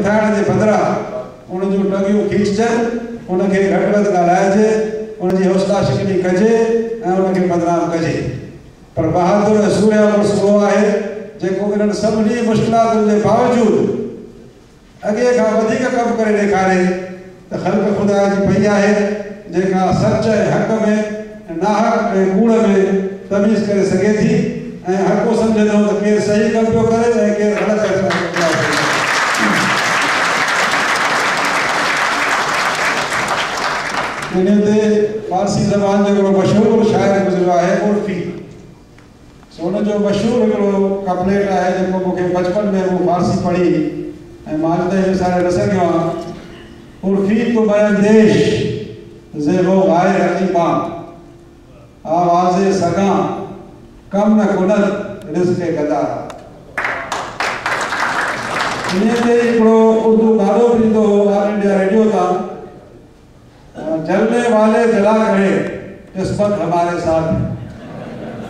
ठाणे जे बदिरां उन जूं टंगियूं खींचजनि, उनखे घटि वधि ॻाल्हाइजे, उनजी हौसला शिकनी कजे ऐं उनखे बदनाम कजे। पर बहादुर सूर्यवंश उहो आहे जेको इन्हनि सभिनी मुश्किलातुनि जे बावजूदि अॻे खां वधीक कमु करे ॾेखारे त ख़ल्क़ ख़ुदा जी पई आहे, जेका सच ऐं हक़ में नाहक ऐं कूड़ में तमीज़ करे सघे थी ऐं हर को सम्झे थो त केरु सही कमु पियो करे ऐं केरु ग़लति कमु पियो करे। इन ते फारसी ज़बान जो हिकिड़ो मशहूरु शाइर गुज़रियो आहे उर्फ़ी। उन जो मशहूरु हिकिड़ो कपलेट आहे जेको मूंखे बचपन में उहो फारसी पढ़ी ऐं मां अॼु ताईं विसारे न सघियो आहियां। उर्फ़ी तो बयान-देश ज़ेबो गाए रक़ीबां आवाज़े सगां कम न कुनत रिज़्क़े गदार। इन ते हिकिड़ो उर्दू गानो बि ईंदो हो ऑल इंडिया रेडियो तां, जलने वाले जला करे किस्मत हमारे साथ।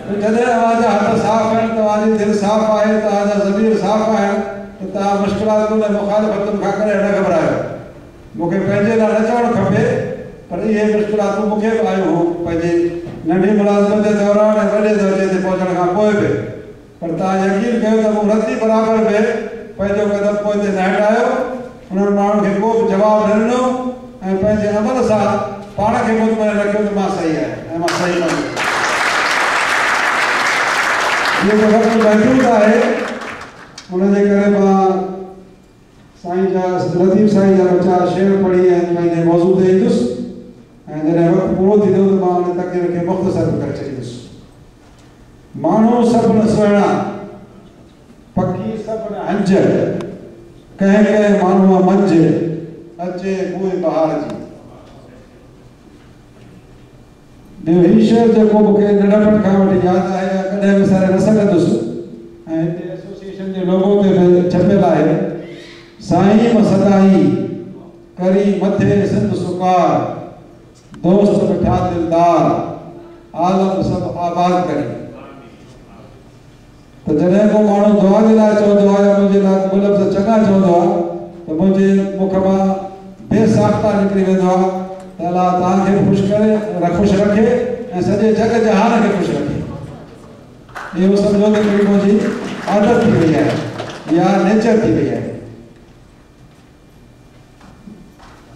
तो जॾहिं तव्हांजा हथ साफ़ आहिनि, तव्हांजी दिलि साफ़ आहे, तव्हांजा ज़मीर साफ़ आहिनि, त तव्हां मुश्किलातुनि ऐं मुखालिफ़तुनि खां करे न घबरायो। मूंखे पंहिंजे लाइ न चवणु खपे, पर इहे मुश्किलातूं मूंखे बि आयूं हुयूं पंहिंजी नंढी मुलाज़िमत जे दौरान ऐं वॾे दर्जे ते पहुचण खां पोइ बि। पर तव्हां यकीन कयो त मूं रती बराबरि में पंहिंजो क़दम पोइ ते न हटायो, उन्हनि माण्हुनि खे को बि जवाबु न ॾिनो ऐं पंहिंजे अमल सां पाण खे मुतमइन रखियो त मां सही आहियां ऐं मां सही कंदुसि। इहो त वक़्तु महदूद आहे, उनजे करे मां साईं जा लतीफ़ साईं जा ॿ चारि शेर पढ़ी ऐं पंहिंजे मौज़ू ते ईंदुसि ऐं जॾहिं वक़्तु पूरो थींदो त मां उन तक़रीर खे मुख़्तसर करे छॾींदुसि। माण्हू सभु सुहिणा, पखी सभु हंज, कंहिं कंहिं माण्हूअ मंझि अचे बूए बहार जी। ॿियो हीउ शेर जेको मूंखे नंढपण खां वठी यादि आहे, कॾहिं विसारे न सघंदुसि ऐं हिते एसोसिएशन जे लोगो ते बि छपियल आहे, साईं मसदाई करी मथे सिंध सुकार, दोस्त मिठा दिलदार, आलम सभु आबाद करी। त जॾहिं को माण्हू दुआ जे लाइ चवंदो आहे या मुंहिंजे लाइ को लफ़्ज़ चङा चवंदो आहे त मुंहिंजे मुख मां बेसाख्ता निकिरी वेंदो आहे त अलाह तव्हांखे ख़ुशि करे ख़ुशि रखे ऐं सॼे जग जहान खे ख़ुशि रखे। इहो सम्झो त हिकिड़ी मुंहिंजी आदत थी वई आहे या नेचर थी वई आहे।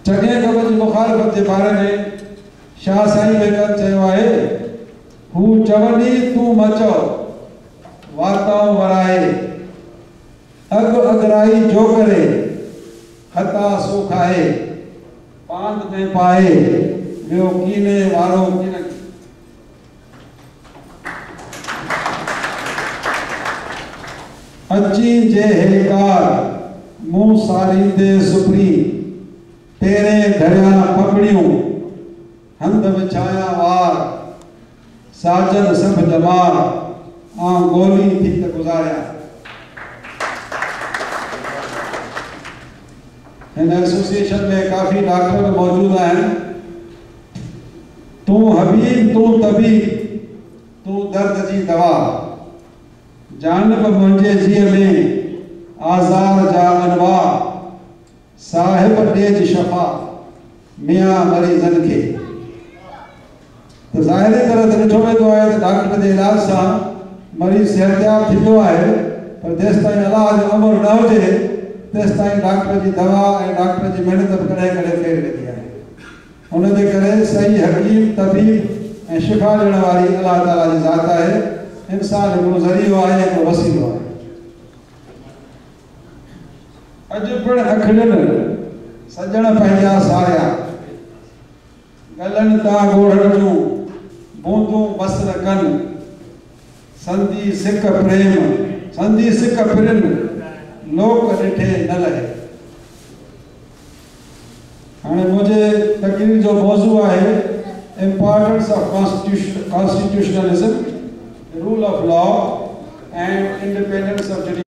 चङे कम जी मुखालिफ़त जे बारे में शाह साईं बेगम चयो आहे, हू चवनी तूं मचो वाताऊं वराए, अग अगराई जो करे खता सो खाए, पांद में पाए ॿियो कीने वारो किन। अची जे हेकार मुंहुं सारींदे सुपरी, तेरे धरिया पगड़ियूं हंध विछाया वार, साजन सभु जमार आं गोली थी त गुज़ारिया। हिन एसोसिएशन में काफ़ी डॉक्टर मौजूद आहिनि। तूं हबीब तूं तबीब तूं दर्द जी दवा, जानब मुंहिंजे जीअ में आज़ार जा अनवा, साहिब ॾेज शफ़ा मियां मरीज़नि खे। त ज़ाहिरी तरह ते ॾिठो वेंदो आहे त डॉक्टर जे इलाज सां मरीज़ सिहतयाब थींदो आहे, पर जेसिताईं अलाह जो अमर न हुजे तेसिताईं डॉक्टर जी दवा ऐं डॉक्टर जी महिनत बि कॾहिं कॾहिं फेर वेंदी आहे। उनजे करे सही हकीम तबीब ऐं शिफ़ा ॾियण वारी अलाह ताला जी ज़ात आहे। इंसान हिकिड़ो ज़रियो आहे, हिकिड़ो वसीलो आहे। अॼु पिणु अखियुनि सजण पंहिंजा सारिया, गलनि तां ॻोढ़ण जूं बूंदूं बस न कनि, संधी सिक प्रेम संधी सिक प्रिन लोक ॾिठे न लहे। हाणे मुंहिंजे तक़रीर जो मौज़ू आहे importance of constitutionalism, rule of law and independence of